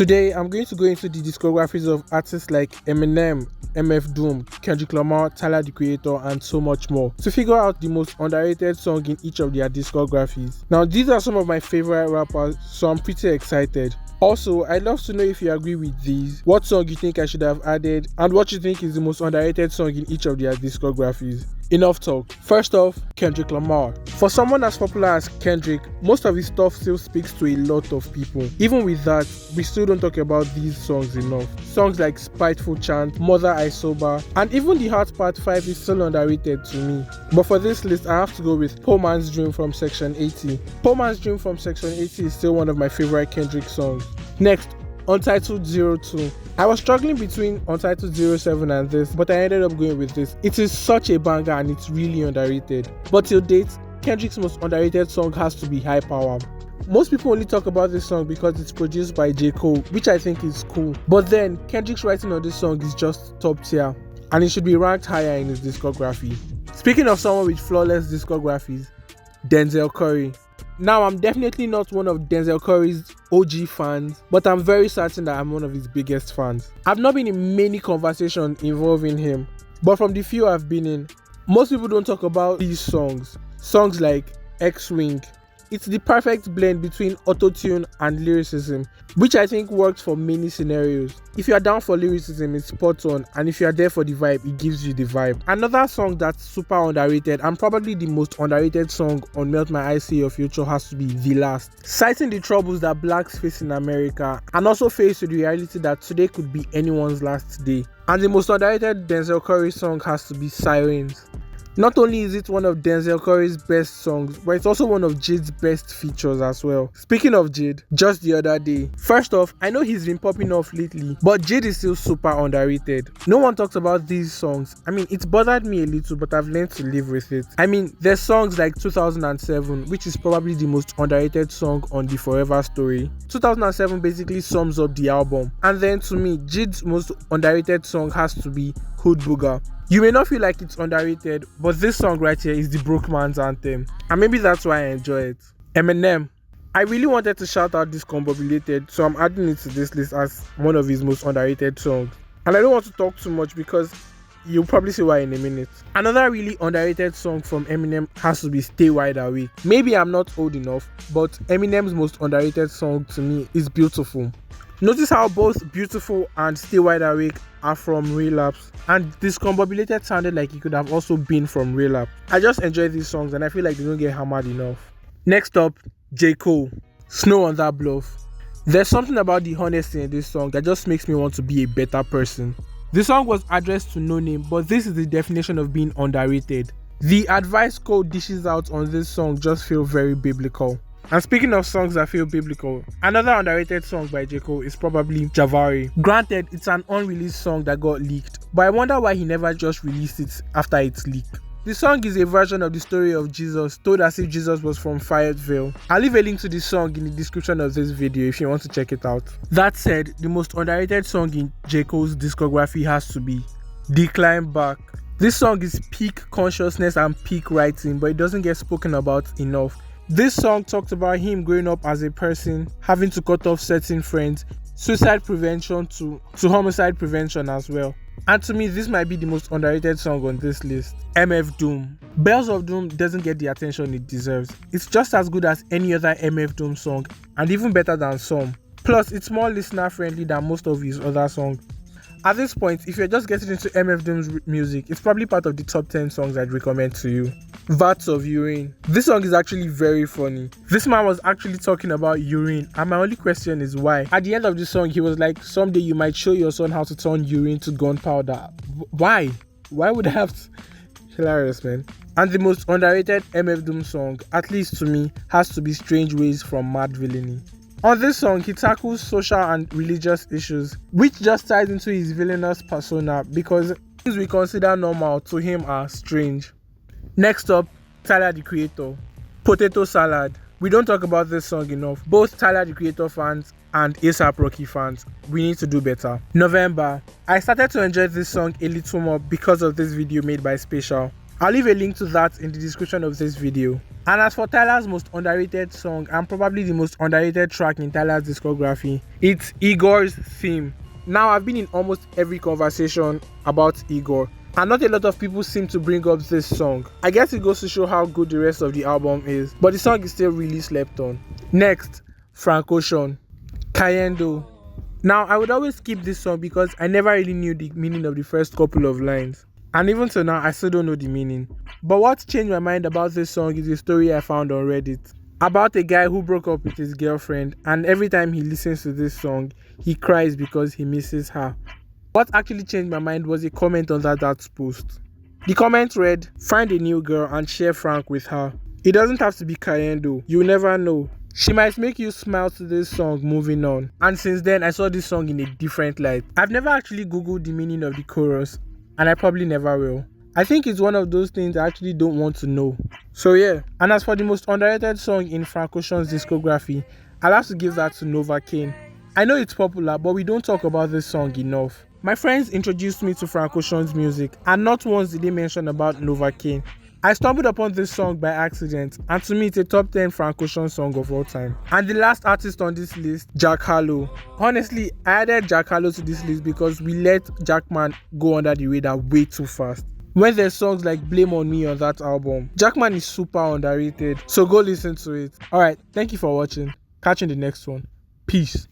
Today, I'm going to go into the discographies of artists like Eminem, MFDOOM, Kendrick Lamar, Tyler the Creator, and so much more to figure out the most underrated song in each of their discographies. Now, these are some of my favorite rappers, so I'm pretty excited. Also, I'd love to know if you agree with these, what song you think I should have added, and what you think is the most underrated song in each of their discographies. Enough talk. First off, Kendrick Lamar. For someone as popular as Kendrick, most of his stuff still speaks to a lot of people. Even with that, we still don't talk about these songs enough. Songs like Spiteful Chant, Mother I Sober, and even The Heart Part 5 is still underrated to me. But for this list, I have to go with Poor Man's Dream from Section 80. Poor Man's Dream from Section 80 is still one of my favorite Kendrick songs. Next, Untitled 02. I was struggling between Untitled 07 and this, but I ended up going with this. It is such a banger and it's really underrated. But till date, Kendrick's most underrated song has to be High Power. Most people only talk about this song because it's produced by J. Cole, which I think is cool. But then, Kendrick's writing on this song is just top tier, and it should be ranked higher in his discography. Speaking of someone with flawless discographies, Denzel Curry. Now, I'm definitely not one of Denzel Curry's OG fans, but I'm very certain that I'm one of his biggest fans. I've not been in many conversations involving him, but from the few I've been in, most people don't talk about these songs. Songs like X-Wing. It's the perfect blend between auto-tune and lyricism, which I think works for many scenarios. If you are down for lyricism, it's spot on, and if you are there for the vibe, it gives you the vibe. Another song that's super underrated, and probably the most underrated song on Melt My Eyes See Your Future, has to be The Last. Citing the troubles that blacks face in America, and also faced with the reality that today could be anyone's last day. And the most underrated Denzel Curry song has to be Sirens. Not only is it one of Denzel Curry's best songs, but it's also one of Jade's best features as well. Speaking of Jade, just the other day. First off, I know he's been popping off lately, but Jade is still super underrated. No one talks about these songs. I mean, it's bothered me a little, but I've learned to live with it. I mean, there's songs like 2007, which is probably the most underrated song on the Forever Story. 2007 basically sums up the album. And then to me, Jade's most underrated song has to be Hood Booger. You may not feel like it's underrated, but this song right here is the broke man's anthem, and maybe that's why I enjoy it. Eminem. I really wanted to shout out Discombobulated, so I'm adding it to this list as one of his most underrated songs. And I don't want to talk too much because you'll probably see why in a minute. Another really underrated song from Eminem has to be Stay Wide Awake. Maybe I'm not old enough, but Eminem's most underrated song to me is Beautiful. Notice how both Beautiful and Stay Wide Awake are from Relapse, and Discombobulated sounded like it could have also been from Relapse. I just enjoy these songs and I feel like they don't get hammered enough. Next up, J. Cole, Snow on That Bluff. There's something about the honesty in this song that just makes me want to be a better person. The song was addressed to No Name, but this is the definition of being underrated. The advice Cole dishes out on this song just feel very biblical. And speaking of songs that feel biblical, another underrated song by J. Cole is probably Javari. Granted, it's an unreleased song that got leaked, but I wonder why he never just released it after it's leaked. The song is a version of the story of Jesus, told as if Jesus was from Fayetteville. I'll leave a link to the song in the description of this video if you want to check it out. That said, the most underrated song in J. Cole's discography has to be Decline Back. This song is peak consciousness and peak writing, but it doesn't get spoken about enough. This song talked about him growing up as a person, having to cut off certain friends, suicide prevention to homicide prevention as well. And to me, this might be the most underrated song on this list. MFDOOM. Bells of Doom doesn't get the attention it deserves. It's just as good as any other MFDOOM song, and even better than some. Plus, it's more listener friendly than most of his other songs. At this point, if you're just getting into MFDOOM's music, it's probably part of the top 10 songs I'd recommend to you. Vats of Urine. This song is actually very funny. This man was actually talking about urine, and my only question is why. At the end of the song, he was like, someday you might show your son how to turn urine to gunpowder. Why? Why would I have to? Hilarious, man. And the most underrated MFDOOM song, at least to me, has to be Strange Ways from Mad Villainy. On this song, he tackles social and religious issues, which just ties into his villainous persona because things we consider normal to him are strange. Next up, Tyler the Creator, Potato Salad. We don't talk about this song enough. Both Tyler the Creator fans and A$AP Rocky fans, we need to do better. November. I started to enjoy this song a little more because of this video made by Spatial. I'll leave a link to that in the description of this video. And as for Tyler's most underrated song and probably the most underrated track in Tyler's discography, it's Igor's Theme. Now, I've been in almost every conversation about Igor, and not a lot of people seem to bring up this song. I guess it goes to show how good the rest of the album is, but the song is still really slept on. Next, Frank Ocean, Cayendo. Now, I would always skip this song because I never really knew the meaning of the first couple of lines. And even till now, I still don't know the meaning. But what changed my mind about this song is a story I found on Reddit about a guy who broke up with his girlfriend, and every time he listens to this song, he cries because he misses her. What actually changed my mind was a comment on that post. The comment read, "Find a new girl and share Frank with her. It doesn't have to be Cayendo. You never know. She might make you smile to this song, moving on." And since then, I saw this song in a different light. I've never actually googled the meaning of the chorus, and I probably never will. I think it's one of those things I actually don't want to know. So yeah, and as for the most underrated song in Frank Ocean's discography, I'll have to give that to Novocaine. I know it's popular, but we don't talk about this song enough. My friends introduced me to Frank Ocean's music, and not once did they mention about Novocaine. I stumbled upon this song by accident, and to me it's a top 10 Frank Ocean song of all time. And the last artist on this list, Harlow. Honestly, I added Harlow to this list because we let Jackman go under the radar way too fast. When there's songs like Blame on Me on that album, Jackman is super underrated, so go listen to it. Alright, thank you for watching. Catch you in the next one. Peace.